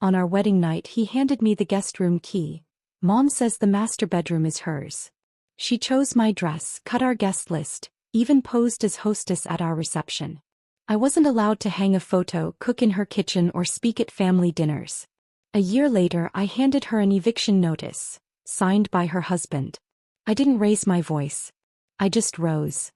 On our wedding night he handed me the guest room key. Mom says the master bedroom is hers. She chose my dress, cut our guest list, even posed as hostess at our reception. I wasn't allowed to hang a photo, cook in her kitchen or speak at family dinners. A year later I handed her an eviction notice, signed by her husband. I didn't raise my voice. I just rose.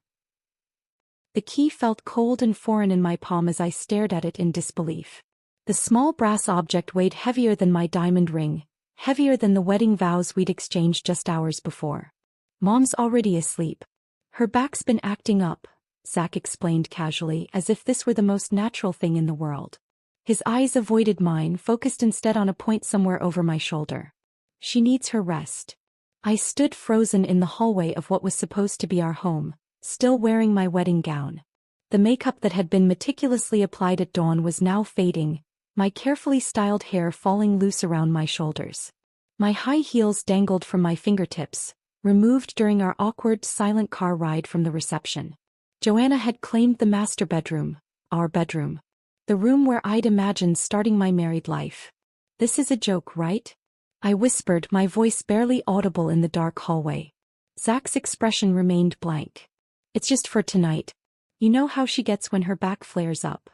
The key felt cold and foreign in my palm as I stared at it in disbelief. The small brass object weighed heavier than my diamond ring, heavier than the wedding vows we'd exchanged just hours before. Mom's already asleep. Her back's been acting up, Zach explained casually, as if this were the most natural thing in the world. His eyes avoided mine, focused instead on a point somewhere over my shoulder. She needs her rest. I stood frozen in the hallway of what was supposed to be our home, still wearing my wedding gown. The makeup that had been meticulously applied at dawn was now fading, my carefully styled hair falling loose around my shoulders. My high heels dangled from my fingertips, removed during our awkward, silent car ride from the reception. Joanna had claimed the master bedroom, our bedroom. The room where I'd imagined starting my married life. This is a joke, right? I whispered, my voice barely audible in the dark hallway. Zach's expression remained blank. It's just for tonight. You know how she gets when her back flares up.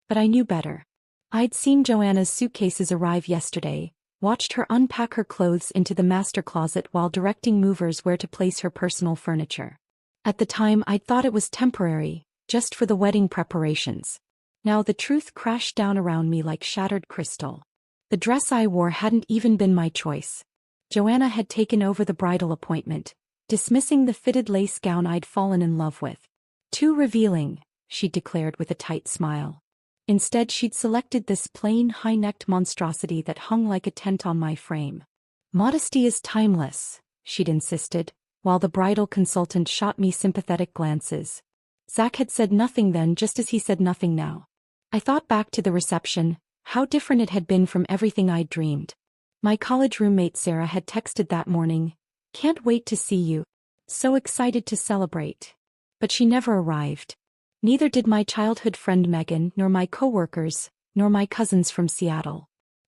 But I knew better. I'd seen Joanna's suitcases arrive yesterday, watched her unpack her clothes into the master closet while directing movers where to place her personal furniture. At the time I'd thought it was temporary, just for the wedding preparations. Now the truth crashed down around me like shattered crystal. The dress I wore hadn't even been my choice. Joanna had taken over the bridal appointment, dismissing the fitted lace gown I'd fallen in love with. Too revealing, she declared with a tight smile. Instead she'd selected this plain, high-necked monstrosity that hung like a tent on my frame. Modesty is timeless, she'd insisted, while the bridal consultant shot me sympathetic glances. Zach had said nothing then, just as he said nothing now. I thought back to the reception, how different it had been from everything I'd dreamed. My college roommate Sarah had texted that morning, "Can't wait to see you. So excited to celebrate." But she never arrived. Neither did my childhood friend Megan, nor my coworkers, nor my cousins from Seattle.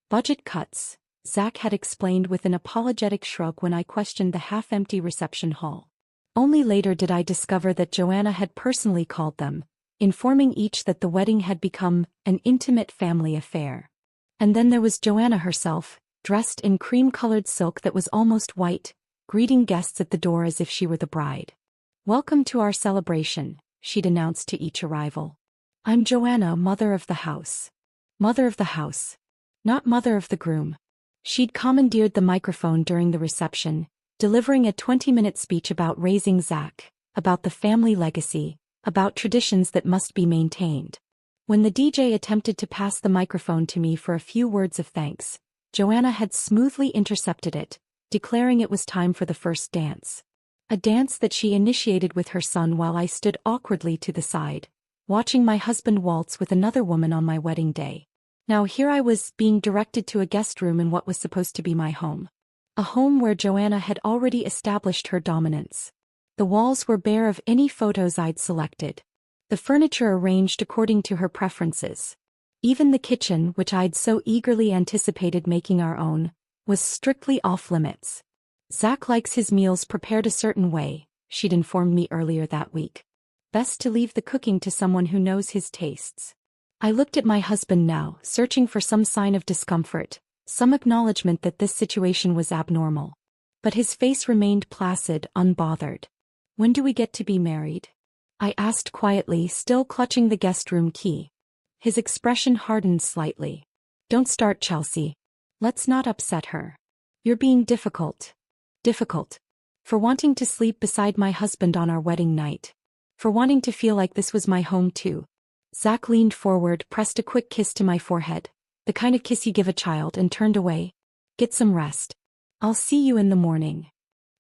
Budget cuts, Zach had explained with an apologetic shrug when I questioned the half-empty reception hall. Only later did I discover that Joanna had personally called them, informing each that the wedding had become an intimate family affair. And then there was Joanna herself, dressed in cream-colored silk that was almost white, greeting guests at the door as if she were the bride. "Welcome to our celebration," she'd announced to each arrival. "I'm Joanna, mother of the house. Mother of the house. Not mother of the groom." She'd commandeered the microphone during the reception, delivering a 20-minute speech about raising Zach, about the family legacy, about traditions that must be maintained. When the DJ attempted to pass the microphone to me for a few words of thanks, Joanna had smoothly intercepted it, declaring it was time for the first dance. A dance that she initiated with her son while I stood awkwardly to the side, watching my husband waltz with another woman on my wedding day. Now here I was, being directed to a guest room in what was supposed to be my home. A home where Joanna had already established her dominance. The walls were bare of any photos I'd selected. The furniture arranged according to her preferences. Even the kitchen, which I'd so eagerly anticipated making our own, was strictly off-limits. "Zach likes his meals prepared a certain way," she'd informed me earlier that week. "Best to leave the cooking to someone who knows his tastes." I looked at my husband now, searching for some sign of discomfort, some acknowledgement that this situation was abnormal. But his face remained placid, unbothered. "When do we get to be married?" I asked quietly, still clutching the guest room key. His expression hardened slightly. "Don't start, Chelsea. Let's not upset her. You're being difficult. Difficult. For wanting to sleep beside my husband on our wedding night. For wanting to feel like this was my home too." Zach leaned forward, pressed a quick kiss to my forehead, the kind of kiss you give a child, and turned away. "Get some rest. I'll see you in the morning."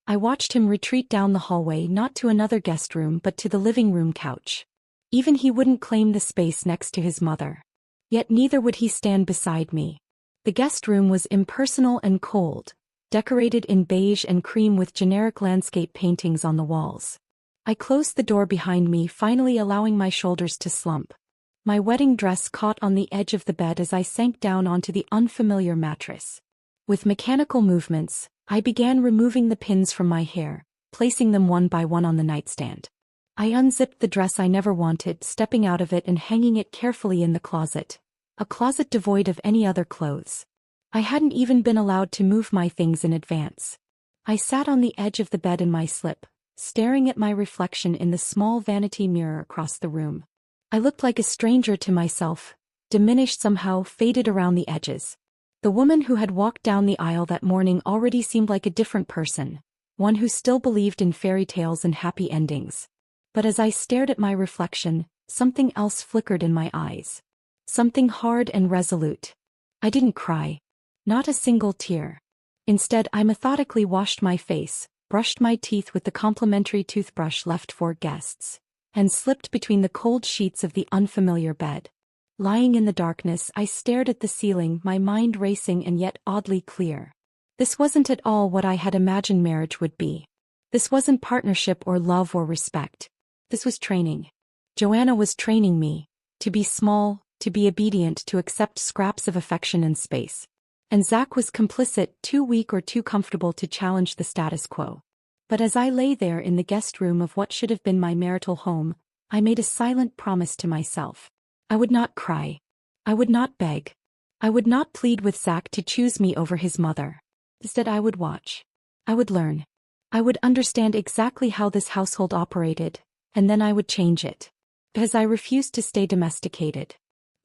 I watched him retreat down the hallway, not to another guest room but to the living room couch. Even he wouldn't claim the space next to his mother. Yet neither would he stand beside me. The guest room was impersonal and cold, decorated in beige and cream with generic landscape paintings on the walls. I closed the door behind me, finally allowing my shoulders to slump. My wedding dress caught on the edge of the bed as I sank down onto the unfamiliar mattress. With mechanical movements, I began removing the pins from my hair, placing them one by one on the nightstand. I unzipped the dress I never wanted, stepping out of it and hanging it carefully in the closet. A closet devoid of any other clothes. I hadn't even been allowed to move my things in advance. I sat on the edge of the bed in my slip, staring at my reflection in the small vanity mirror across the room. I looked like a stranger to myself, diminished somehow, faded around the edges. The woman who had walked down the aisle that morning already seemed like a different person, one who still believed in fairy tales and happy endings. But as I stared at my reflection, something else flickered in my eyes. Something hard and resolute. I didn't cry. Not a single tear. Instead, I methodically washed my face, brushed my teeth with the complimentary toothbrush left for guests, and slipped between the cold sheets of the unfamiliar bed. Lying in the darkness, I stared at the ceiling, my mind racing and yet oddly clear. This wasn't at all what I had imagined marriage would be. This wasn't partnership or love or respect. This was training. Joanna was training me to be small, to be obedient, to accept scraps of affection and space. And Zach was complicit, too weak or too comfortable to challenge the status quo. But as I lay there in the guest room of what should have been my marital home, I made a silent promise to myself. I would not cry. I would not beg. I would not plead with Zach to choose me over his mother. Instead, I would watch. I would learn. I would understand exactly how this household operated, and then I would change it. Because I refused to stay domesticated.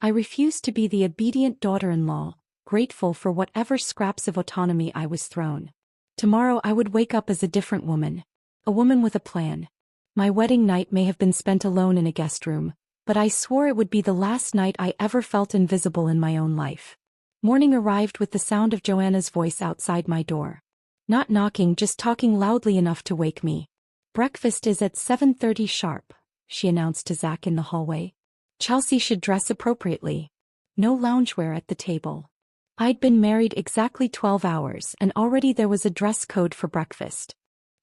I refused to be the obedient daughter-in-law, grateful for whatever scraps of autonomy I was thrown. Tomorrow I would wake up as a different woman. A woman with a plan. My wedding night may have been spent alone in a guest room, but I swore it would be the last night I ever felt invisible in my own life. Morning arrived with the sound of Joanna's voice outside my door. Not knocking, just talking loudly enough to wake me. "Breakfast is at 7:30 sharp," she announced to Zach in the hallway. Chelsea should dress appropriately. No loungewear at the table. I'd been married exactly 12 hours and already there was a dress code for breakfast.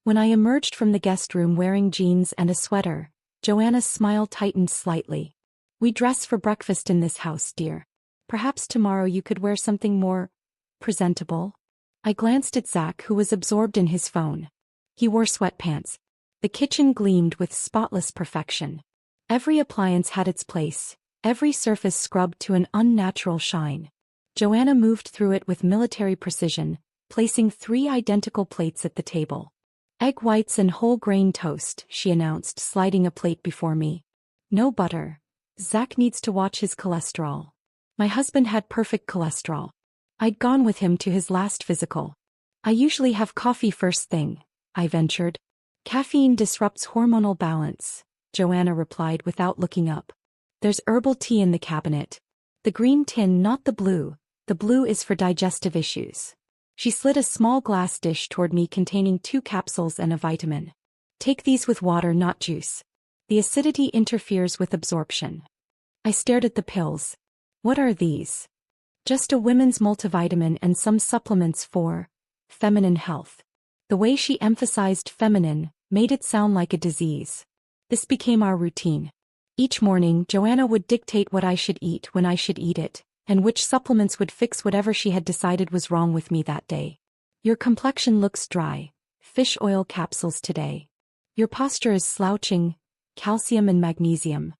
When I emerged from the guest room wearing jeans and a sweater, Joanna's smile tightened slightly. "We dress for breakfast in this house, dear. Perhaps tomorrow you could wear something more presentable." I glanced at Zach, who was absorbed in his phone. He wore sweatpants. The kitchen gleamed with spotless perfection. Every appliance had its place, every surface scrubbed to an unnatural shine. Joanna moved through it with military precision, placing 3 identical plates at the table. "Egg whites and whole grain toast," she announced, sliding a plate before me. "No butter. Zach needs to watch his cholesterol." My husband had perfect cholesterol. I'd gone with him to his last physical. "I usually have coffee first thing," I ventured. "Caffeine disrupts hormonal balance," Joanna replied without looking up. "There's herbal tea in the cabinet. The green tin, not the blue. The blue is for digestive issues." She slid a small glass dish toward me containing 2 capsules and a vitamin. "Take these with water, not juice. The acidity interferes with absorption." I stared at the pills. "What are these?" "Just a women's multivitamin and some supplements for feminine health." The way she emphasized feminine made it sound like a disease. This became our routine. Each morning, Joanna would dictate what I should eat when I should eat it, and which supplements would fix whatever she had decided was wrong with me that day. "Your complexion looks dry. Fish oil capsules today. Your posture is slouching. Calcium and magnesium.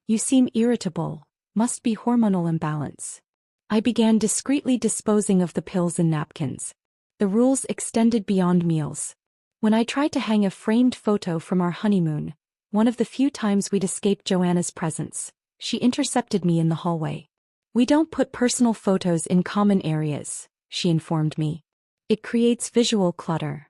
You seem irritable. Must be hormonal imbalance." I began discreetly disposing of the pills in napkins. The rules extended beyond meals. When I tried to hang a framed photo from our honeymoon, one of the few times we'd escaped Joanna's presence, she intercepted me in the hallway. "We don't put personal photos in common areas," she informed me. "It creates visual clutter."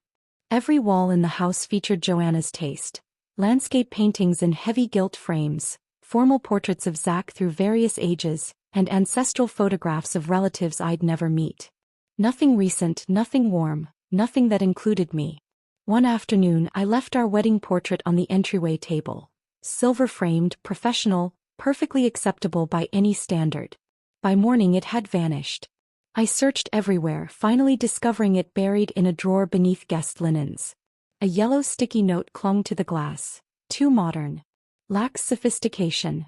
Every wall in the house featured Joanna's taste. Landscape paintings in heavy gilt frames, formal portraits of Zach through various ages, and ancestral photographs of relatives I'd never meet. Nothing recent, nothing warm, nothing that included me. One afternoon I left our wedding portrait on the entryway table. Silver-framed, professional, perfectly acceptable by any standard. By morning it had vanished. I searched everywhere, finally discovering it buried in a drawer beneath guest linens. A yellow sticky note clung to the glass. "Too modern. Lacks sophistication."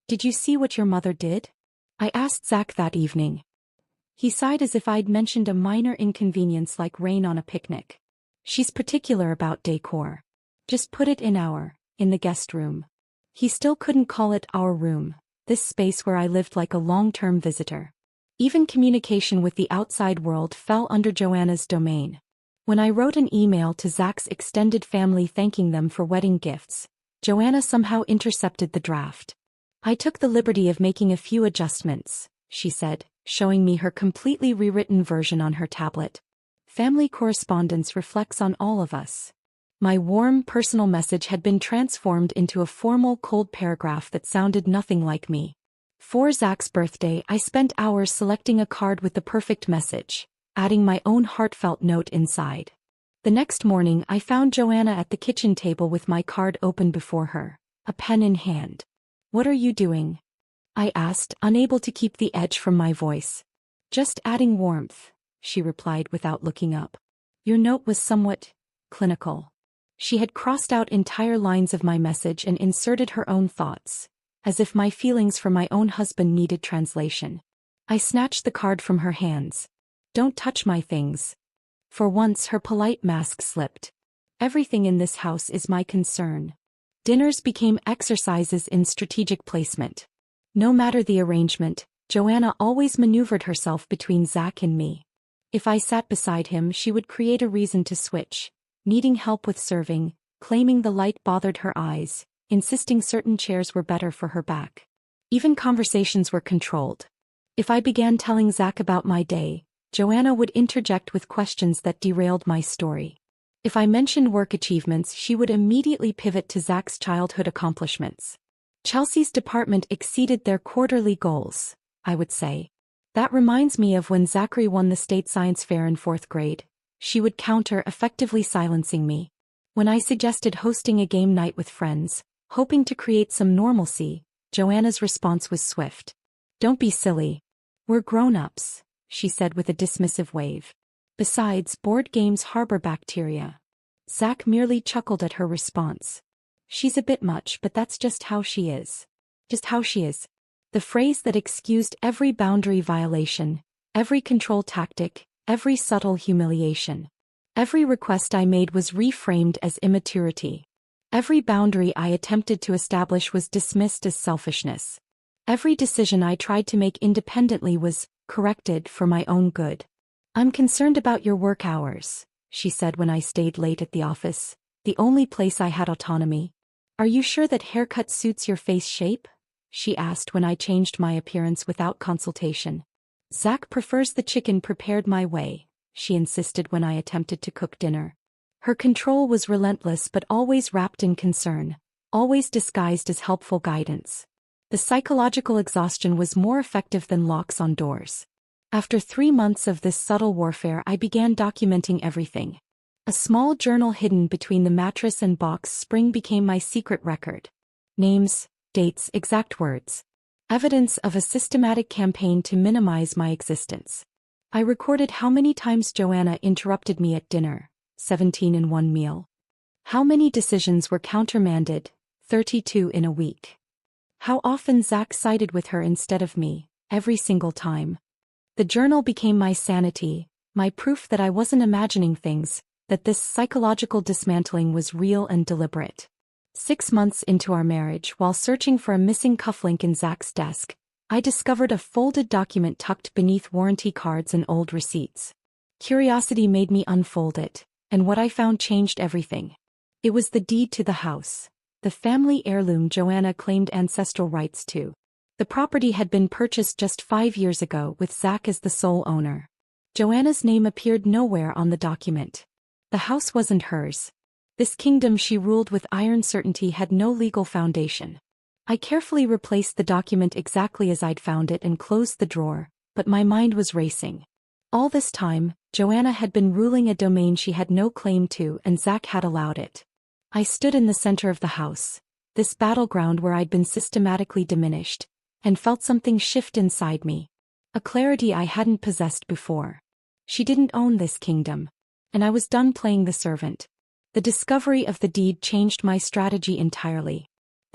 Did you see what your mother did? I asked Zach that evening. He sighed as if I'd mentioned a minor inconvenience like rain on a picnic. She's particular about decor. Just put it in the guest room. He still couldn't call it our room, this space where I lived like a long-term visitor. Even communication with the outside world fell under Joanna's domain. When I wrote an email to Zach's extended family thanking them for wedding gifts, Joanna somehow intercepted the draft. I took the liberty of making a few adjustments, she said, showing me her completely rewritten version on her tablet. Family correspondence reflects on all of us. My warm, personal message had been transformed into a formal, cold paragraph that sounded nothing like me. For Zach's birthday, I spent hours selecting a card with the perfect message, adding my own heartfelt note inside. The next morning, I found Joanna at the kitchen table with my card open before her, a pen in hand. "What are you doing?" I asked, unable to keep the edge from my voice. "Just adding warmth," she replied without looking up. Your note was somewhat clinical. She had crossed out entire lines of my message and inserted her own thoughts, as if my feelings for my own husband needed translation. I snatched the card from her hands. "Don't touch my things." For once her polite mask slipped. "Everything in this house is my concern." Dinners became exercises in strategic placement. No matter the arrangement, Joanna always maneuvered herself between Zach and me. If I sat beside him, she would create a reason to switch, needing help with serving, claiming the light bothered her eyes, insisting certain chairs were better for her back. Even conversations were controlled. If I began telling Zach about my day, Joanna would interject with questions that derailed my story. If I mentioned work achievements, she would immediately pivot to Zach's childhood accomplishments. Chelsea's department exceeded their quarterly goals, I would say. "That reminds me of when Zachary won the state science fair in 4th grade. She would counter, effectively silencing me. When I suggested hosting a game night with friends, hoping to create some normalcy, Joanna's response was swift. "Don't be silly. We're grown-ups," she said with a dismissive wave. "Besides, board games harbor bacteria." Zach merely chuckled at her response. "She's a bit much, but that's just how she is." Just how she is. The phrase that excused every boundary violation, every control tactic, every subtle humiliation. Every request I made was reframed as immaturity. Every boundary I attempted to establish was dismissed as selfishness. Every decision I tried to make independently was corrected for my own good. "I'm concerned about your work hours," she said when I stayed late at the office, the only place I had autonomy. "Are you sure that haircut suits your face shape?" she asked when I changed my appearance without consultation. "Zach prefers the chicken prepared my way," she insisted when I attempted to cook dinner. Her control was relentless but always wrapped in concern, always disguised as helpful guidance. The psychological exhaustion was more effective than locks on doors. After 3 months of this subtle warfare, I began documenting everything. A small journal hidden between the mattress and box spring became my secret record. Names, dates, exact words. Evidence of a systematic campaign to minimize my existence. I recorded how many times Joanna interrupted me at dinner, 17 in one meal. How many decisions were countermanded, 32 in a week. How often Zach sided with her instead of me, every single time. The journal became my sanity, my proof that I wasn't imagining things, that this psychological dismantling was real and deliberate. 6 months into our marriage, while searching for a missing cufflink in Zach's desk, I discovered a folded document tucked beneath warranty cards and old receipts. Curiosity made me unfold it, and what I found changed everything. It was the deed to the house, the family heirloom Joanna claimed ancestral rights to. The property had been purchased just 5 years ago with Zach as the sole owner. Joanna's name appeared nowhere on the document. The house wasn't hers. This kingdom she ruled with iron certainty had no legal foundation. I carefully replaced the document exactly as I'd found it and closed the drawer, but my mind was racing. All this time, Joanna had been ruling a domain she had no claim to, and Zach had allowed it. I stood in the center of the house, this battleground where I'd been systematically diminished, and felt something shift inside me. A clarity I hadn't possessed before. She didn't own this kingdom, and I was done playing the servant. The discovery of the deed changed my strategy entirely.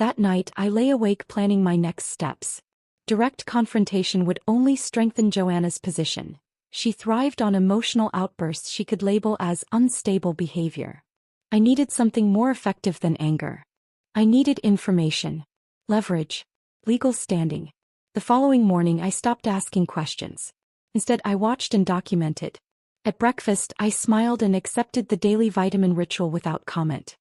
That night I lay awake planning my next steps. Direct confrontation would only strengthen Joanna's position. She thrived on emotional outbursts she could label as unstable behavior. I needed something more effective than anger. I needed information, leverage, legal standing. The following morning I stopped asking questions. Instead I watched and documented. At breakfast I smiled and accepted the daily vitamin ritual without comment.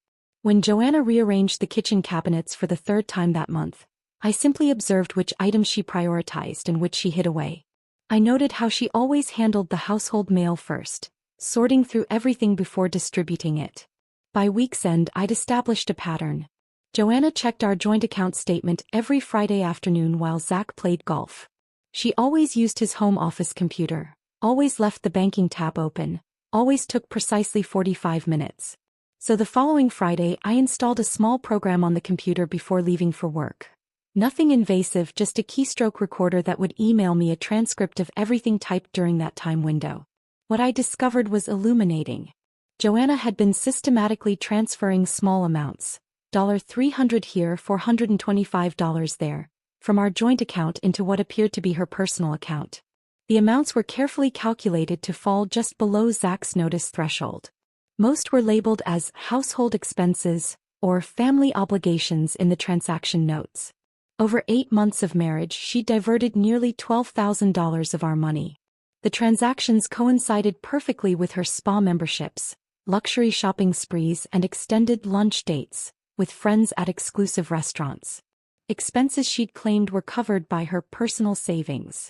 When Joanna rearranged the kitchen cabinets for the third time that month, I simply observed which items she prioritized and which she hid away. I noted how she always handled the household mail first, sorting through everything before distributing it. By week's end I'd established a pattern. Joanna checked our joint account statement every Friday afternoon while Zach played golf. She always used his home office computer, always left the banking tab open, always took precisely 45 minutes. So the following Friday I installed a small program on the computer before leaving for work. Nothing invasive, just a keystroke recorder that would email me a transcript of everything typed during that time window. What I discovered was illuminating. Joanna had been systematically transferring small amounts, $300 here, $425 there, from our joint account into what appeared to be her personal account. The amounts were carefully calculated to fall just below Zach's notice threshold. Most were labeled as household expenses or family obligations in the transaction notes. Over 8 months of marriage, she diverted nearly $12,000 of our money. The transactions coincided perfectly with her spa memberships, luxury shopping sprees, and extended lunch dates with friends at exclusive restaurants. Expenses she'd claimed were covered by her personal savings.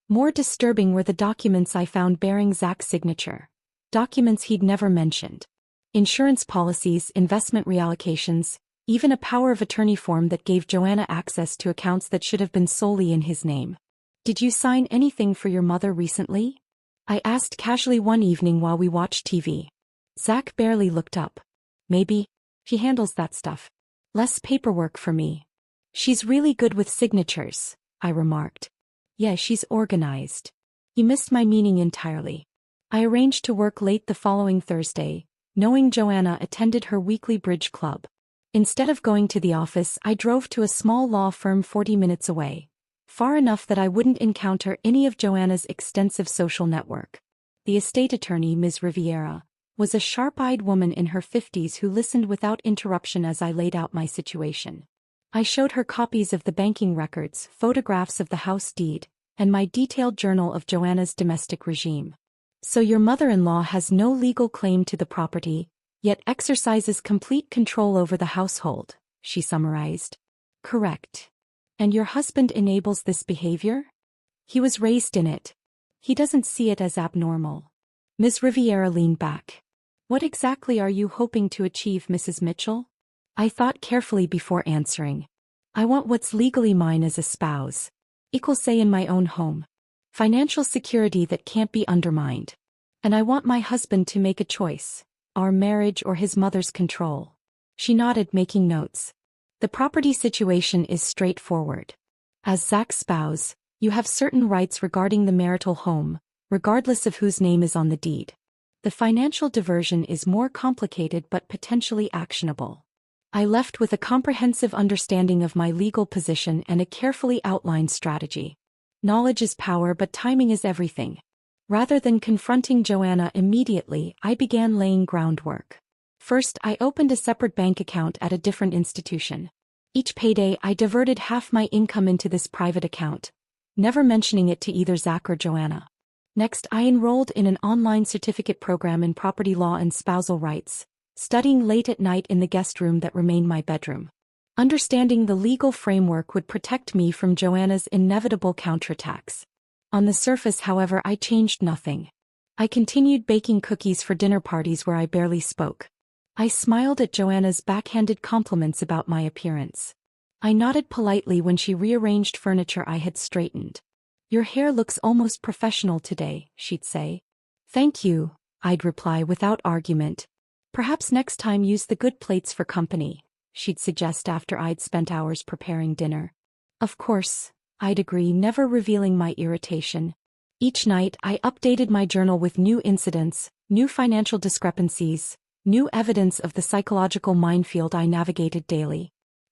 More disturbing were the documents I found bearing Zach's signature. Documents he'd never mentioned. Insurance policies, investment reallocations, even a power of attorney form that gave Joanna access to accounts that should have been solely in his name. "Did you sign anything for your mother recently?" I asked casually one evening while we watched TV. Zach barely looked up. "Maybe. She handles that stuff. Less paperwork for me." "She's really good with signatures," I remarked. "Yeah, she's organized." He missed my meaning entirely. I arranged to work late the following Thursday, knowing Joanna attended her weekly bridge club. Instead of going to the office, I drove to a small law firm 40 minutes away, far enough that I wouldn't encounter any of Joanna's extensive social network. The estate attorney, Ms. Riviera, was a sharp-eyed woman in her 50s who listened without interruption as I laid out my situation. I showed her copies of the banking records, photographs of the house deed, and my detailed journal of Joanna's domestic regime. "So your mother-in-law has no legal claim to the property, yet exercises complete control over the household," she summarized. "Correct. And your husband enables this behavior?" "He was raised in it. He doesn't see it as abnormal." Ms. Riviera leaned back. "What exactly are you hoping to achieve, Mrs. Mitchell?" I thought carefully before answering. "I want what's legally mine as a spouse. Equal say in my own home. Financial security that can't be undermined. And I want my husband to make a choice, our marriage or his mother's control." She nodded, making notes. "The property situation is straightforward. As Zach's spouse, you have certain rights regarding the marital home, regardless of whose name is on the deed. The financial diversion is more complicated but potentially actionable." I left with a comprehensive understanding of my legal position and a carefully outlined strategy. Knowledge is power, but timing is everything. Rather than confronting Joanna immediately, I began laying groundwork. First, I opened a separate bank account at a different institution. Each payday, I diverted half my income into this private account, never mentioning it to either Zach or Joanna. Next, I enrolled in an online certificate program in property law and spousal rights, studying late at night in the guest room that remained my bedroom. Understanding the legal framework would protect me from Joanna's inevitable counterattacks. On the surface, however, I changed nothing. I continued baking cookies for dinner parties where I barely spoke. I smiled at Joanna's backhanded compliments about my appearance. I nodded politely when she rearranged furniture I had straightened. "Your hair looks almost professional today," she'd say. "Thank you," I'd reply without argument. "Perhaps next time use the good plates for company," she'd suggest after I'd spent hours preparing dinner. "Of course," I'd agree, never revealing my irritation. Each night I updated my journal with new incidents, new financial discrepancies, new evidence of the psychological minefield I navigated daily.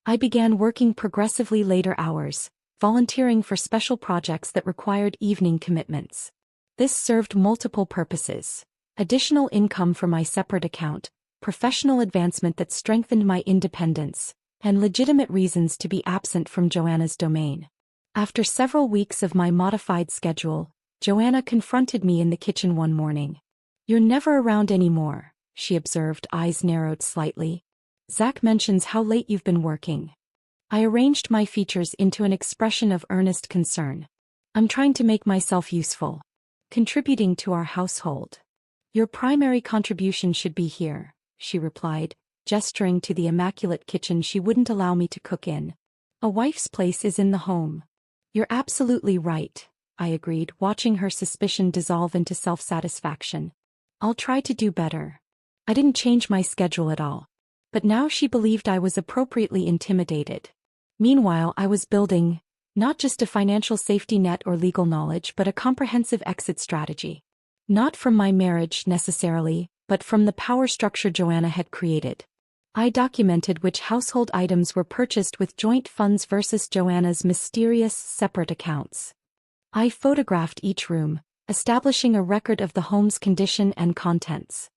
I began working progressively later hours, volunteering for special projects that required evening commitments. This served multiple purposes: additional income from my separate account, professional advancement that strengthened my independence, and legitimate reasons to be absent from Joanna's domain. After several weeks of my modified schedule, Joanna confronted me in the kitchen one morning. "You're never around anymore," she observed, eyes narrowed slightly. "Zach mentions how late you've been working." I arranged my features into an expression of earnest concern. "I'm trying to make myself useful. Contributing to our household. Your primary contribution should be here," she replied, gesturing to the immaculate kitchen she wouldn't allow me to cook in. "A wife's place is in the home." "You're absolutely right," I agreed, watching her suspicion dissolve into self-satisfaction. "I'll try to do better." I didn't change my schedule at all. But now she believed I was appropriately intimidated. Meanwhile, I was building, not just a financial safety net or legal knowledge, but a comprehensive exit strategy. Not from my marriage, necessarily, but from the power structure Joanna had created. I documented which household items were purchased with joint funds versus Joanna's mysterious separate accounts. I photographed each room, establishing a record of the home's condition and contents.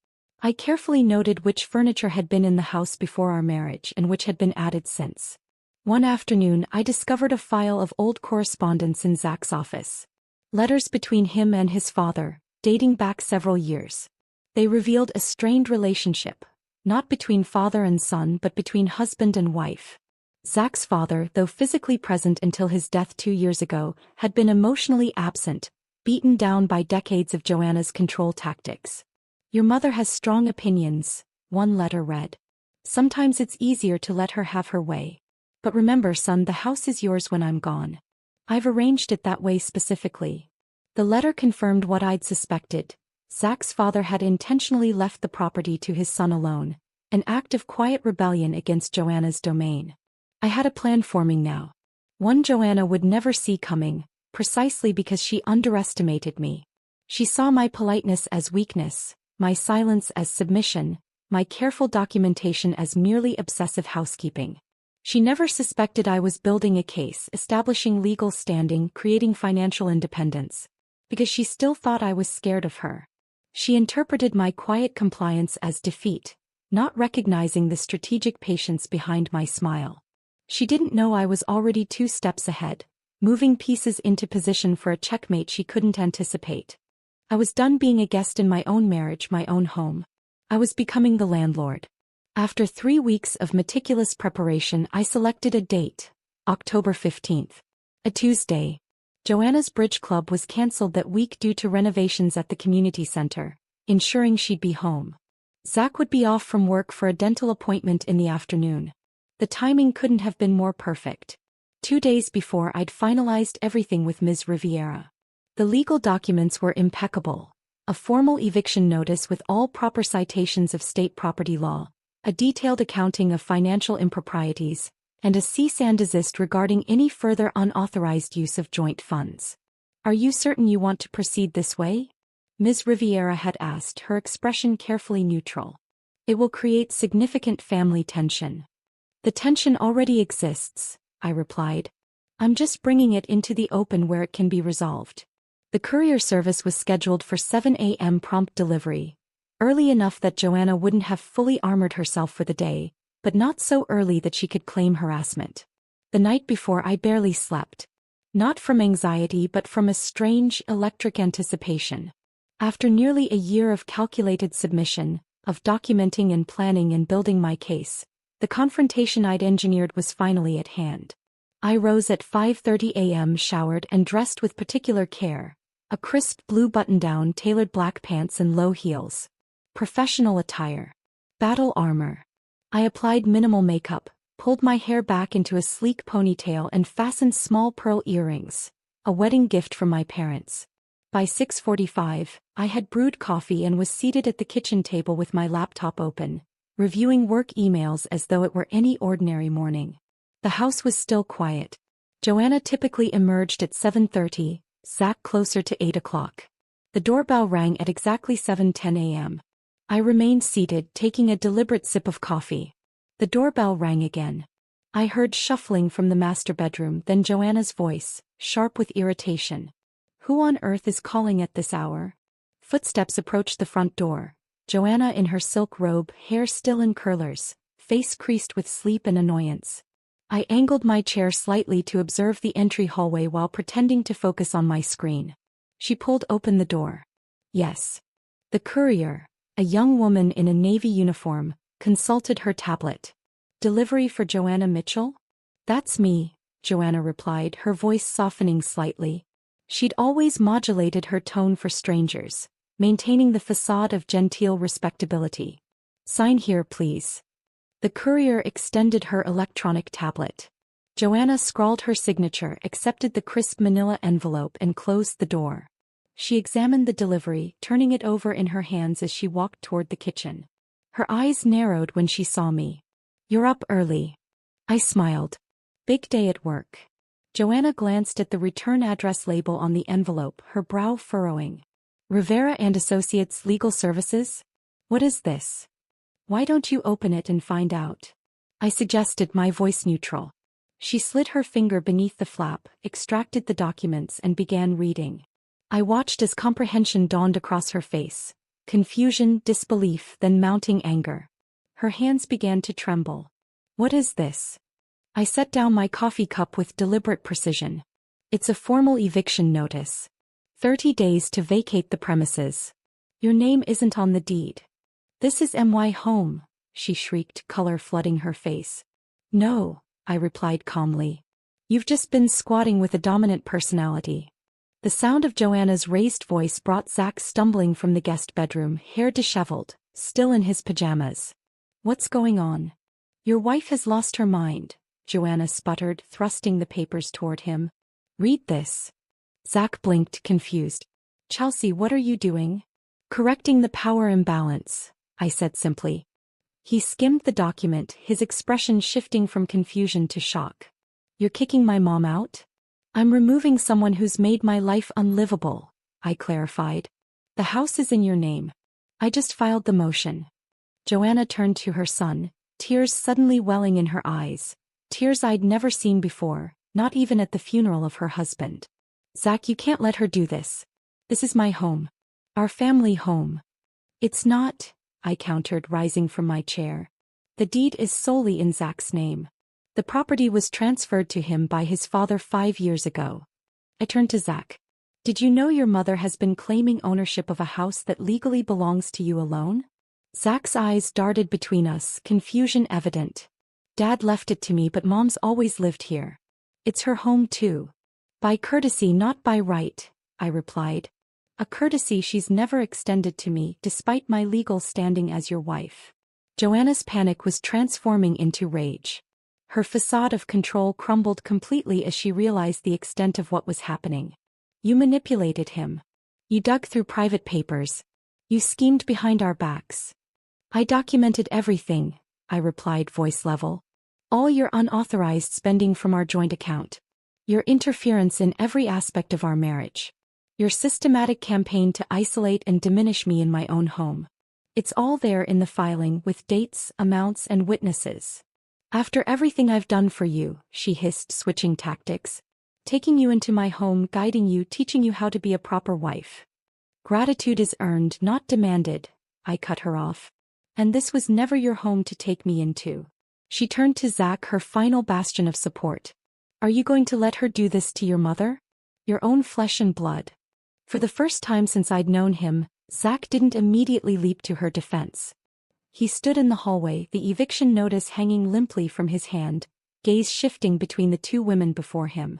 I carefully noted which furniture had been in the house before our marriage and which had been added since. One afternoon, I discovered a file of old correspondence in Zach's office. Letters between him and his father, dating back several years. They revealed a strained relationship, not between father and son but between husband and wife. Zach's father, though physically present until his death 2 years ago, had been emotionally absent, beaten down by decades of Joanna's control tactics. "Your mother has strong opinions," one letter read. "Sometimes it's easier to let her have her way. But remember, son, the house is yours when I'm gone. I've arranged it that way specifically." The letter confirmed what I'd suspected. Zach's father had intentionally left the property to his son alone, an act of quiet rebellion against Joanna's domain. I had a plan forming now. One Joanna would never see coming, precisely because she underestimated me. She saw my politeness as weakness, my silence as submission, my careful documentation as merely obsessive housekeeping. She never suspected I was building a case, establishing legal standing, creating financial independence. Because she still thought I was scared of her. She interpreted my quiet compliance as defeat, not recognizing the strategic patience behind my smile. She didn't know I was already 2 steps ahead, moving pieces into position for a checkmate she couldn't anticipate. I was done being a guest in my own marriage, my own home. I was becoming the landlord. After 3 weeks of meticulous preparation, I selected a date, October 15th. A Tuesday. Joanna's bridge club was cancelled that week due to renovations at the community center, ensuring she'd be home. Zach would be off from work for a dental appointment in the afternoon. The timing couldn't have been more perfect. 2 days before, I'd finalized everything with Ms. Riviera. The legal documents were impeccable. A formal eviction notice with all proper citations of state property law, a detailed accounting of financial improprieties, and a cease and desist regarding any further unauthorized use of joint funds. "Are you certain you want to proceed this way?" Ms. Riviera had asked, her expression carefully neutral. "It will create significant family tension." "The tension already exists," I replied. "I'm just bringing it into the open where it can be resolved." The courier service was scheduled for 7 a.m. prompt delivery, early enough that Joanna wouldn't have fully armored herself for the day, but not so early that she could claim harassment. The night before, I barely slept. Not from anxiety but from a strange, electric anticipation. After nearly a year of calculated submission, of documenting and planning and building my case, the confrontation I'd engineered was finally at hand. I rose at 5:30 a.m., showered and dressed with particular care, a crisp blue button-down, tailored black pants and low heels. Professional attire. Battle armor. I applied minimal makeup, pulled my hair back into a sleek ponytail and fastened small pearl earrings, a wedding gift from my parents. By 6:45, I had brewed coffee and was seated at the kitchen table with my laptop open, reviewing work emails as though it were any ordinary morning. The house was still quiet. Joanna typically emerged at 7:30, Zach closer to 8 o'clock. The doorbell rang at exactly 7:10 a.m. I remained seated, taking a deliberate sip of coffee. The doorbell rang again. I heard shuffling from the master bedroom, then Joanna's voice, sharp with irritation. Who on earth is calling at this hour? Footsteps approached the front door. Joanna in her silk robe, hair still in curlers, face creased with sleep and annoyance. I angled my chair slightly to observe the entry hallway while pretending to focus on my screen. She pulled open the door. Yes. The courier, a young woman in a navy uniform, consulted her tablet. Delivery for Joanna Mitchell? That's me, Joanna replied, her voice softening slightly. She'd always modulated her tone for strangers, maintaining the facade of genteel respectability. Sign here, please. The courier extended her electronic tablet. Joanna scrawled her signature, accepted the crisp manila envelope, and closed the door. She examined the delivery, turning it over in her hands as she walked toward the kitchen. Her eyes narrowed when she saw me. You're up early. I smiled. Big day at work. Joanna glanced at the return address label on the envelope, her brow furrowing. Rivera and Associates Legal Services? What is this? Why don't you open it and find out? I suggested, my voice neutral. She slid her finger beneath the flap, extracted the documents, and began reading. I watched as comprehension dawned across her face. Confusion, disbelief, then mounting anger. Her hands began to tremble. What is this? I set down my coffee cup with deliberate precision. It's a formal eviction notice. 30 days to vacate the premises. Your name isn't on the deed. This is my home, she shrieked, color flooding her face. No, I replied calmly. You've just been squatting with a dominant personality. The sound of Joanna's raised voice brought Zach stumbling from the guest bedroom, hair disheveled, still in his pajamas. What's going on? Your wife has lost her mind, Joanna sputtered, thrusting the papers toward him. Read this. Zach blinked, confused. Chelsea, what are you doing? Correcting the power imbalance, I said simply. He skimmed the document, his expression shifting from confusion to shock. You're kicking my mom out? I'm removing someone who's made my life unlivable, I clarified. The house is in your name. I just filed the motion. Joanna turned to her son, tears suddenly welling in her eyes. Tears I'd never seen before, not even at the funeral of her husband. Zach, you can't let her do this. This is my home. Our family home. It's not, I countered, rising from my chair. The deed is solely in Zach's name. The property was transferred to him by his father 5 years ago. I turned to Zach. Did you know your mother has been claiming ownership of a house that legally belongs to you alone? Zach's eyes darted between us, confusion evident. Dad left it to me, but Mom's always lived here. It's her home too. By courtesy, not by right, I replied. A courtesy she's never extended to me, despite my legal standing as your wife. Joanna's panic was transforming into rage. Her facade of control crumbled completely as she realized the extent of what was happening. You manipulated him. You dug through private papers. You schemed behind our backs. I documented everything, I replied, voice level. All your unauthorized spending from our joint account. Your interference in every aspect of our marriage. Your systematic campaign to isolate and diminish me in my own home. It's all there in the filing, with dates, amounts, and witnesses. After everything I've done for you, she hissed, switching tactics. Taking you into my home, guiding you, teaching you how to be a proper wife. Gratitude is earned, not demanded, I cut her off. And this was never your home to take me into. She turned to Zach, her final bastion of support. Are you going to let her do this to your mother? Your own flesh and blood. For the first time since I'd known him, Zach didn't immediately leap to her defense. He stood in the hallway, the eviction notice hanging limply from his hand, gaze shifting between the two women before him.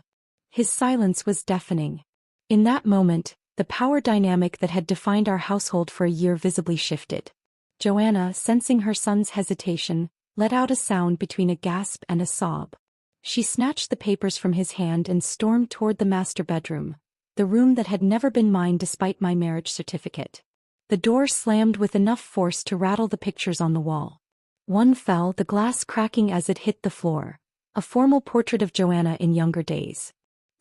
His silence was deafening. In that moment, the power dynamic that had defined our household for a year visibly shifted. Joanna, sensing her son's hesitation, let out a sound between a gasp and a sob. She snatched the papers from his hand and stormed toward the master bedroom, the room that had never been mine despite my marriage certificate. The door slammed with enough force to rattle the pictures on the wall. One fell, the glass cracking as it hit the floor. A formal portrait of Joanna in younger days.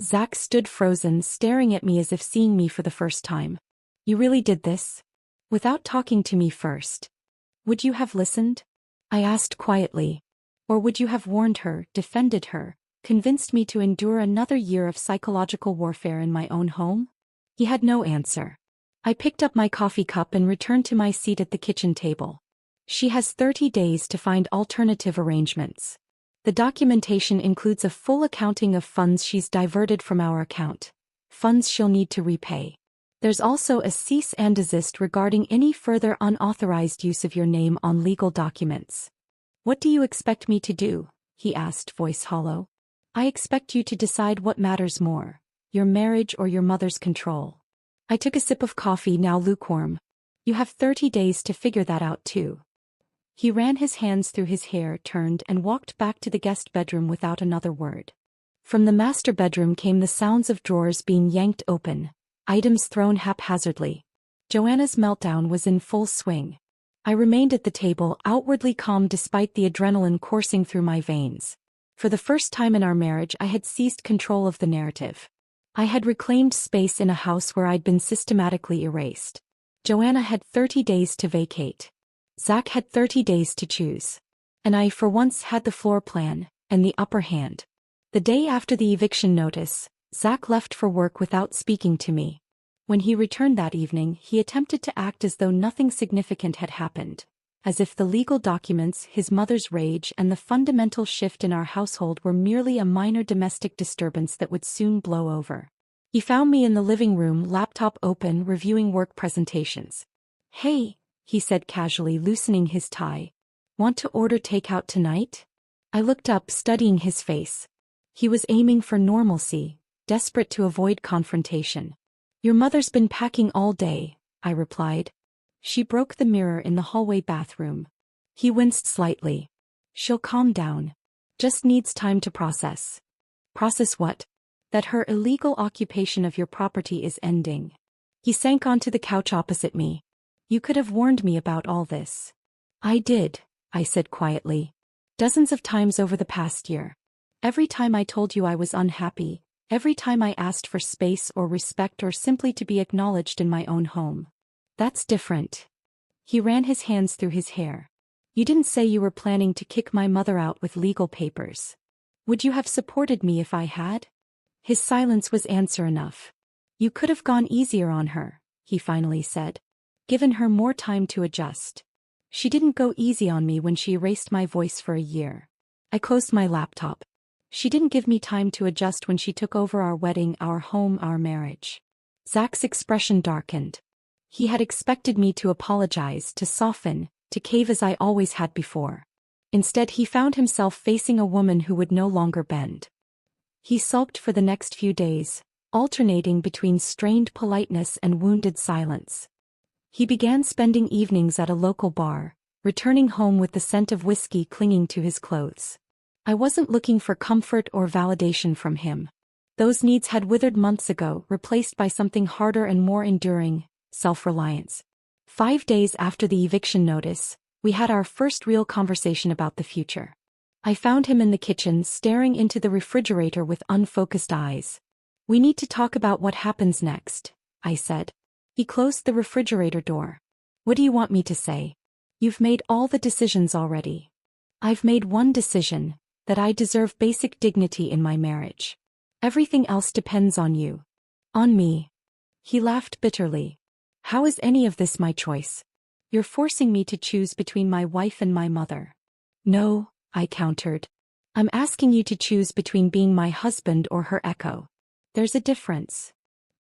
Zach stood frozen, staring at me as if seeing me for the first time. You really did this? Without talking to me first? Would you have listened? I asked quietly. Or would you have warned her, defended her, convinced me to endure another year of psychological warfare in my own home? He had no answer. I picked up my coffee cup and returned to my seat at the kitchen table. She has 30 days to find alternative arrangements. The documentation includes a full accounting of funds she's diverted from our account, funds she'll need to repay. There's also a cease and desist regarding any further unauthorized use of your name on legal documents. What do you expect me to do? He asked, voice hollow. I expect you to decide what matters more, your marriage or your mother's control. I took a sip of coffee, now lukewarm. You have 30 days to figure that out too. He ran his hands through his hair, turned and walked back to the guest bedroom without another word. From the master bedroom came the sounds of drawers being yanked open, items thrown haphazardly. Joanna's meltdown was in full swing. I remained at the table, outwardly calm despite the adrenaline coursing through my veins. For the first time in our marriage, I had seized control of the narrative. I had reclaimed space in a house where I'd been systematically erased. Joanna had 30 days to vacate. Zach had 30 days to choose. And I, for once, had the floor plan and the upper hand. The day after the eviction notice, Zach left for work without speaking to me. When he returned that evening, he attempted to act as though nothing significant had happened, as if the legal documents, his mother's rage, and the fundamental shift in our household were merely a minor domestic disturbance that would soon blow over. He found me in the living room, laptop open, reviewing work presentations. Hey, he said casually, loosening his tie. Want to order takeout tonight? I looked up, studying his face. He was aiming for normalcy, desperate to avoid confrontation. Your mother's been packing all day, I replied. She broke the mirror in the hallway bathroom. He winced slightly. She'll calm down. Just needs time to process. Process what? That her illegal occupation of your property is ending. He sank onto the couch opposite me. You could have warned me about all this. I did, I said quietly. Dozens of times over the past year. Every time I told you I was unhappy, every time I asked for space or respect or simply to be acknowledged in my own home. That's different. He ran his hands through his hair. You didn't say you were planning to kick my mother out with legal papers. Would you have supported me if I had? His silence was answer enough. You could have gone easier on her, he finally said. Given her more time to adjust. She didn't go easy on me when she erased my voice for a year. I closed my laptop. She didn't give me time to adjust when she took over our wedding, our home, our marriage. Zach's expression darkened. He had expected me to apologize, to soften, to cave as I always had before. Instead, he found himself facing a woman who would no longer bend. He sulked for the next few days, alternating between strained politeness and wounded silence. He began spending evenings at a local bar, returning home with the scent of whiskey clinging to his clothes. I wasn't looking for comfort or validation from him. Those needs had withered months ago, replaced by something harder and more enduring, self-reliance. 5 days after the eviction notice, we had our first real conversation about the future. I found him in the kitchen, staring into the refrigerator with unfocused eyes. We need to talk about what happens next, I said. He closed the refrigerator door. What do you want me to say? You've made all the decisions already. I've made one decision, that I deserve basic dignity in my marriage. Everything else depends on you. On me. He laughed bitterly. How is any of this my choice? You're forcing me to choose between my wife and my mother. No, I countered. I'm asking you to choose between being my husband or her echo. There's a difference.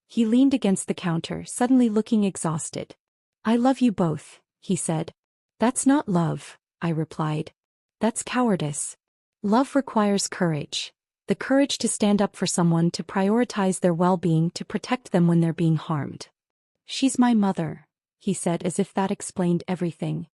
He leaned against the counter, suddenly looking exhausted. I love you both, he said. That's not love, I replied. That's cowardice. Love requires courage. The courage to stand up for someone, to prioritize their well-being, to protect them when they're being harmed. She's my mother, he said, as if that explained everything.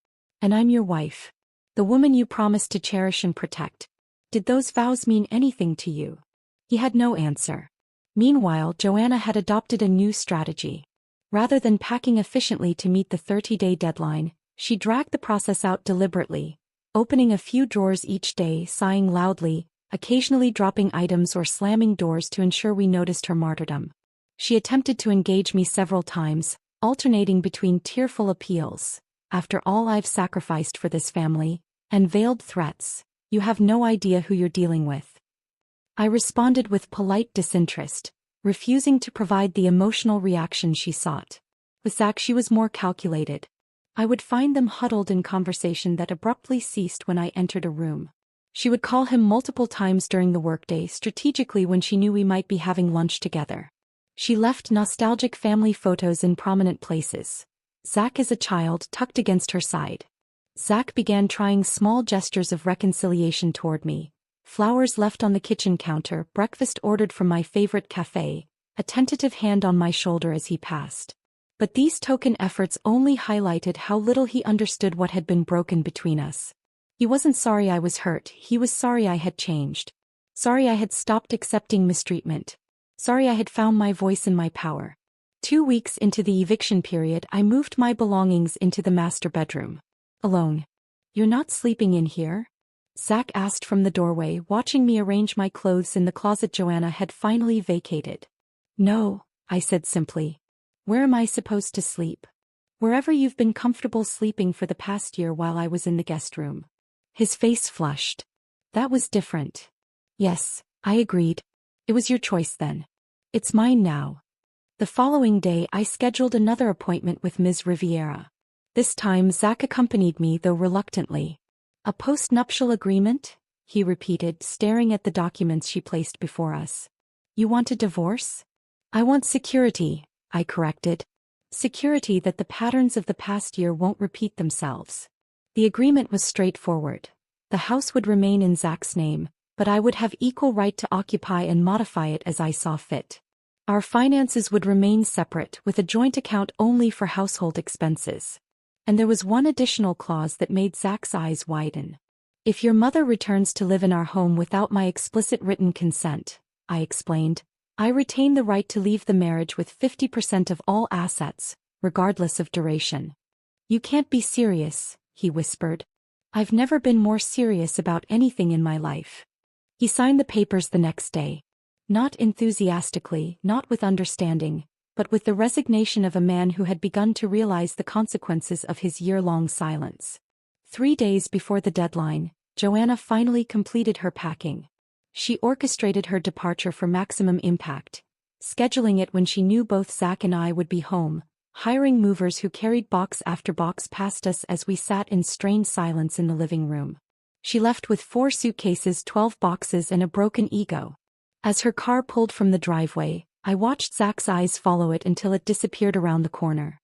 And I'm your wife. The woman you promised to cherish and protect. Did those vows mean anything to you? He had no answer. Meanwhile, Joanna had adopted a new strategy. Rather than packing efficiently to meet the 30-day deadline, she dragged the process out deliberately, opening a few drawers each day, sighing loudly, occasionally dropping items or slamming doors to ensure we noticed her martyrdom. She attempted to engage me several times, alternating between tearful appeals. After all I've sacrificed for this family, and veiled threats. You have no idea who you're dealing with. I responded with polite disinterest, refusing to provide the emotional reaction she sought. With Zach she was more calculated. I would find them huddled in conversation that abruptly ceased when I entered a room. She would call him multiple times during the workday, strategically when she knew we might be having lunch together. She left nostalgic family photos in prominent places. Zach as a child tucked against her side. Zach began trying small gestures of reconciliation toward me. Flowers left on the kitchen counter, breakfast ordered from my favorite cafe, a tentative hand on my shoulder as he passed. But these token efforts only highlighted how little he understood what had been broken between us. He wasn't sorry I was hurt, he was sorry I had changed. Sorry I had stopped accepting mistreatment. Sorry I had found my voice and my power. 2 weeks into the eviction period, I moved my belongings into the master bedroom. Alone. You're not sleeping in here? Zach asked from the doorway, watching me arrange my clothes in the closet Joanna had finally vacated. No, I said simply. Where am I supposed to sleep? Wherever you've been comfortable sleeping for the past year while I was in the guest room. His face flushed. That was different. Yes, I agreed. It was your choice then. It's mine now. The following day I scheduled another appointment with Ms. Riviera. This time Zach accompanied me, though reluctantly. A post-nuptial agreement? He repeated, staring at the documents she placed before us. You want a divorce? I want security, I corrected. Security that the patterns of the past year won't repeat themselves. The agreement was straightforward. The house would remain in Zach's name, but I would have equal right to occupy and modify it as I saw fit. Our finances would remain separate, with a joint account only for household expenses. And there was one additional clause that made Zach's eyes widen. If your mother returns to live in our home without my explicit written consent, I explained, I retain the right to leave the marriage with 50% of all assets, regardless of duration. You can't be serious, he whispered. I've never been more serious about anything in my life. He signed the papers the next day. Not enthusiastically, not with understanding, but with the resignation of a man who had begun to realize the consequences of his year-long silence. 3 days before the deadline, Joanna finally completed her packing. She orchestrated her departure for maximum impact, scheduling it when she knew both Zach and I would be home, hiring movers who carried box after box past us as we sat in strained silence in the living room. She left with 4 suitcases, 12 boxes, and a broken ego. As her car pulled from the driveway, I watched Zach's eyes follow it until it disappeared around the corner.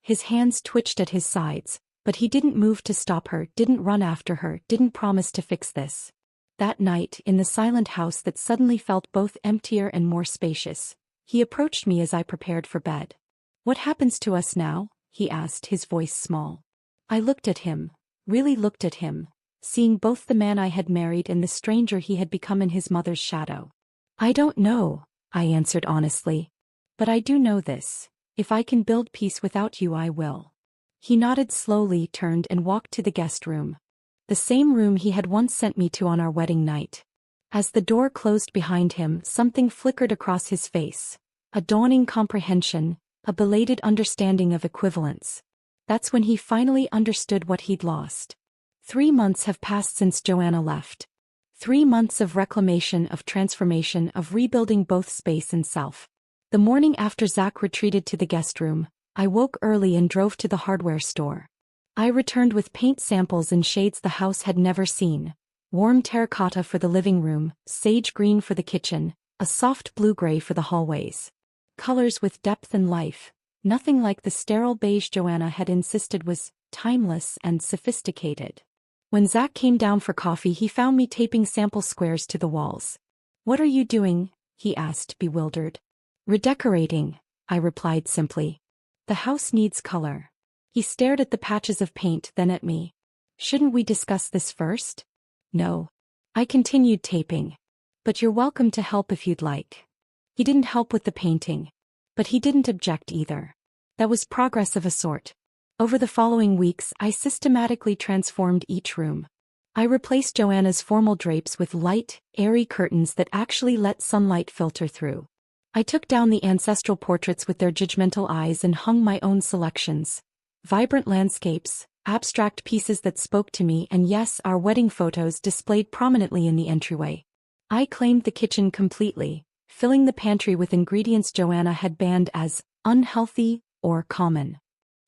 His hands twitched at his sides, but he didn't move to stop her, didn't run after her, didn't promise to fix this. That night, in the silent house that suddenly felt both emptier and more spacious, he approached me as I prepared for bed. What happens to us now? He asked, his voice small. I looked at him, really looked at him, seeing both the man I had married and the stranger he had become in his mother's shadow. I don't know, I answered honestly. But I do know this. If I can build peace without you, I will. He nodded slowly, turned and walked to the guest room. The same room he had once sent me to on our wedding night. As the door closed behind him, something flickered across his face. A dawning comprehension, a belated understanding of equivalence. That's when he finally understood what he'd lost. 3 months have passed since Joanna left. 3 months of reclamation, of transformation, of rebuilding both space and self. The morning after Zach retreated to the guest room, I woke early and drove to the hardware store. I returned with paint samples in shades the house had never seen. Warm terracotta for the living room, sage green for the kitchen, a soft blue-gray for the hallways. Colors with depth and life, nothing like the sterile beige Joanna had insisted was timeless and sophisticated. When Zach came down for coffee, he found me taping sample squares to the walls. What are you doing? He asked, bewildered. Redecorating, I replied simply. The house needs color. He stared at the patches of paint, then at me. Shouldn't we discuss this first? No. I continued taping. But you're welcome to help if you'd like. He didn't help with the painting. But he didn't object either. That was progress of a sort. Over the following weeks, I systematically transformed each room. I replaced Joanna's formal drapes with light, airy curtains that actually let sunlight filter through. I took down the ancestral portraits with their judgmental eyes and hung my own selections. Vibrant landscapes, abstract pieces that spoke to me, and yes, our wedding photos displayed prominently in the entryway. I claimed the kitchen completely, filling the pantry with ingredients Joanna had banned as unhealthy or common.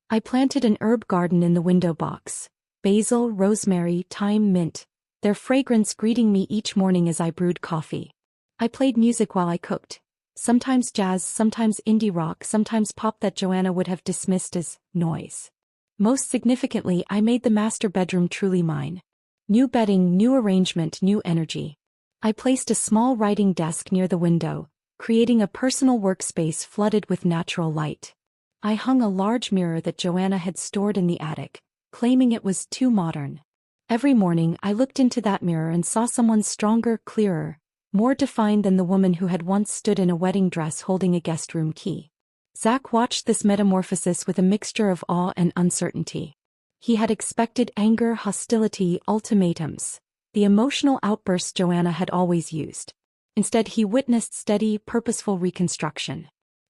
I planted an herb garden in the window box: basil, rosemary, thyme, mint, their fragrance greeting me each morning as I brewed coffee. I played music while I cooked. Sometimes jazz, sometimes indie rock, sometimes pop that Joanna would have dismissed as noise. Most significantly, I made the master bedroom truly mine. New bedding, new arrangement, new energy. I placed a small writing desk near the window, creating a personal workspace flooded with natural light. I hung a large mirror that Joanna had stored in the attic, claiming it was too modern. Every morning I looked into that mirror and saw someone stronger, clearer, more defined than the woman who had once stood in a wedding dress holding a guest room key. Zach watched this metamorphosis with a mixture of awe and uncertainty. He had expected anger, hostility, ultimatums, the emotional outbursts Joanna had always used. Instead, he witnessed steady, purposeful reconstruction.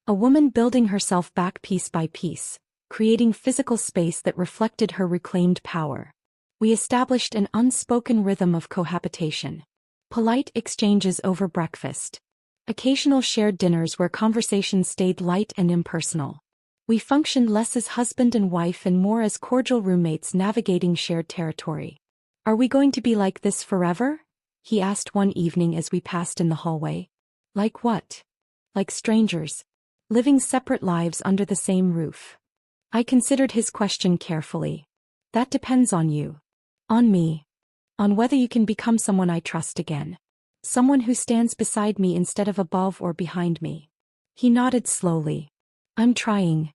A woman building herself back piece by piece, creating physical space that reflected her reclaimed power. We established an unspoken rhythm of cohabitation. Polite exchanges over breakfast. Occasional shared dinners where conversations stayed light and impersonal. We functioned less as husband and wife and more as cordial roommates navigating shared territory. "Are we going to be like this forever?" he asked one evening as we passed in the hallway. "Like what?" "Like strangers, living separate lives under the same roof." I considered his question carefully. "That depends on you." "On me. On whether you can become someone I trust again. Someone who stands beside me instead of above or behind me." He nodded slowly. "I'm trying."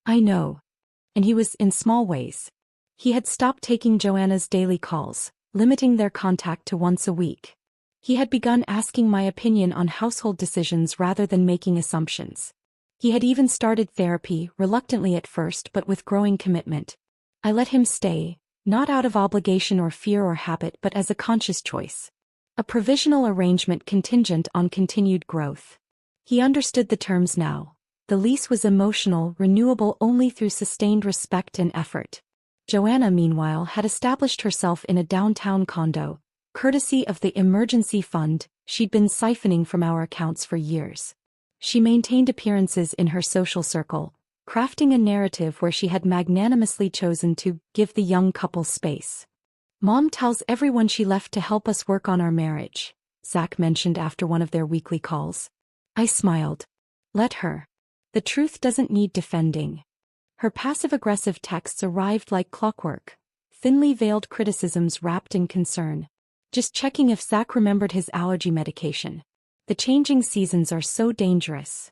"I know." And he was, in small ways. He had stopped taking Joanna's daily calls, limiting their contact to once a week. He had begun asking my opinion on household decisions rather than making assumptions. He had even started therapy, reluctantly at first but with growing commitment. I let him stay, not out of obligation or fear or habit but as a conscious choice. A provisional arrangement contingent on continued growth. He understood the terms now. The lease was emotional, renewable only through sustained respect and effort. Joanna, meanwhile, had established herself in a downtown condo, courtesy of the emergency fund she'd been siphoning from our accounts for years. She maintained appearances in her social circle, crafting a narrative where she had magnanimously chosen to give the young couple space. "Mom tells everyone she left to help us work on our marriage," Zach mentioned after one of their weekly calls. I smiled. "Let her. The truth doesn't need defending." Her passive-aggressive texts arrived like clockwork, thinly veiled criticisms wrapped in concern. "Just checking if Zach remembered his allergy medication. The changing seasons are so dangerous.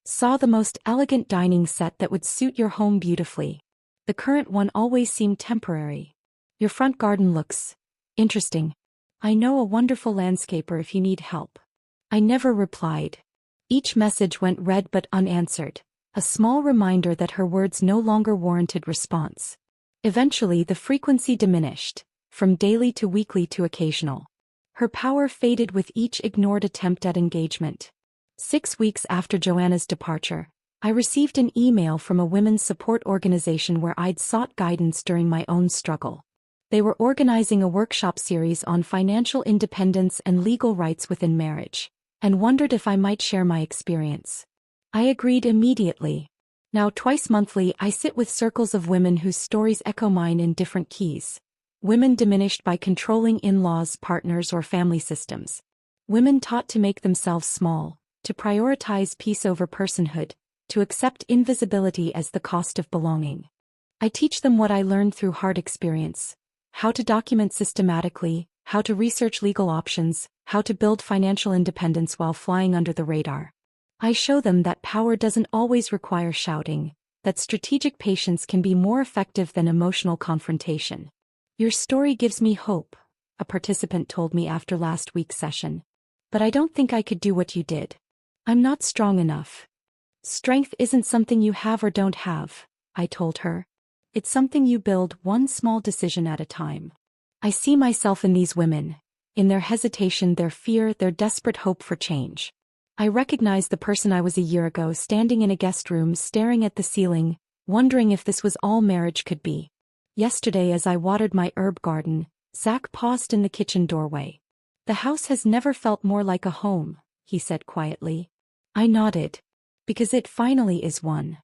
Saw the most elegant dining set that would suit your home beautifully. The current one always seemed temporary. Your front garden looks interesting. I know a wonderful landscaper if you need help." I never replied. Each message went read but unanswered, a small reminder that her words no longer warranted response. Eventually the frequency diminished, from daily to weekly to occasional. Her power faded with each ignored attempt at engagement. 6 weeks after Joanna's departure, I received an email from a women's support organization where I'd sought guidance during my own struggle. They were organizing a workshop series on financial independence and legal rights within marriage, and wondered if I might share my experience. I agreed immediately. Now twice monthly I sit with circles of women whose stories echo mine in different keys. Women diminished by controlling in-laws, partners, or family systems. Women taught to make themselves small, to prioritize peace over personhood, to accept invisibility as the cost of belonging. I teach them what I learned through hard experience: how to document systematically, how to research legal options, how to build financial independence while flying under the radar. I show them that power doesn't always require shouting, that strategic patience can be more effective than emotional confrontation. "Your story gives me hope," a participant told me after last week's session. "But I don't think I could do what you did. I'm not strong enough." "Strength isn't something you have or don't have," I told her. "It's something you build one small decision at a time." I see myself in these women, in their hesitation, their fear, their desperate hope for change. I recognize the person I was a year ago, standing in a guest room, staring at the ceiling, wondering if this was all marriage could be. Yesterday as I watered my herb garden, Zach paused in the kitchen doorway. The house has never felt more like a home, he said quietly. I nodded. Because it finally is one.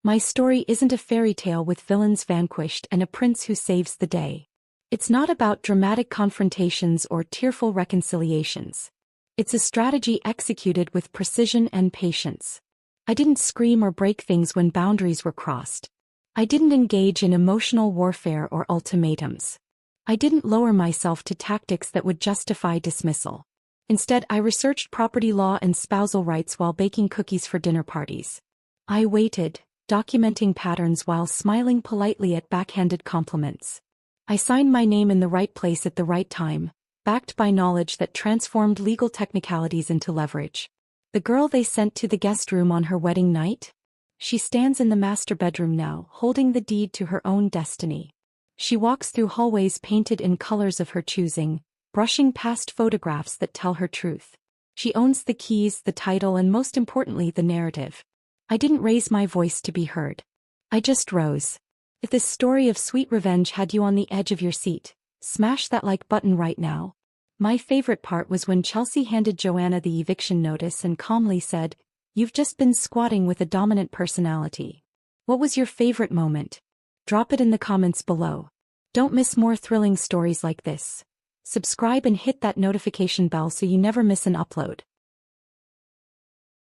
My story isn't a fairy tale with villains vanquished and a prince who saves the day. It's not about dramatic confrontations or tearful reconciliations. It's a strategy executed with precision and patience. I didn't scream or break things when boundaries were crossed. I didn't engage in emotional warfare or ultimatums. I didn't lower myself to tactics that would justify dismissal. Instead, I researched property law and spousal rights while baking cookies for dinner parties. I waited, documenting patterns while smiling politely at backhanded compliments. I signed my name in the right place at the right time, backed by knowledge that transformed legal technicalities into leverage. The girl they sent to the guest room on her wedding night? She stands in the master bedroom now, holding the deed to her own destiny. She walks through hallways painted in colors of her choosing, brushing past photographs that tell her truth. She owns the keys, the title, and most importantly, the narrative. I didn't raise my voice to be heard. I just rose. If this story of sweet revenge had you on the edge of your seat, smash that like button right now. My favorite part was when Chelsea handed Joanna the eviction notice and calmly said, "You've just been squatting with a dominant personality." What was your favorite moment? Drop it in the comments below. Don't miss more thrilling stories like this. Subscribe and hit that notification bell so you never miss an upload.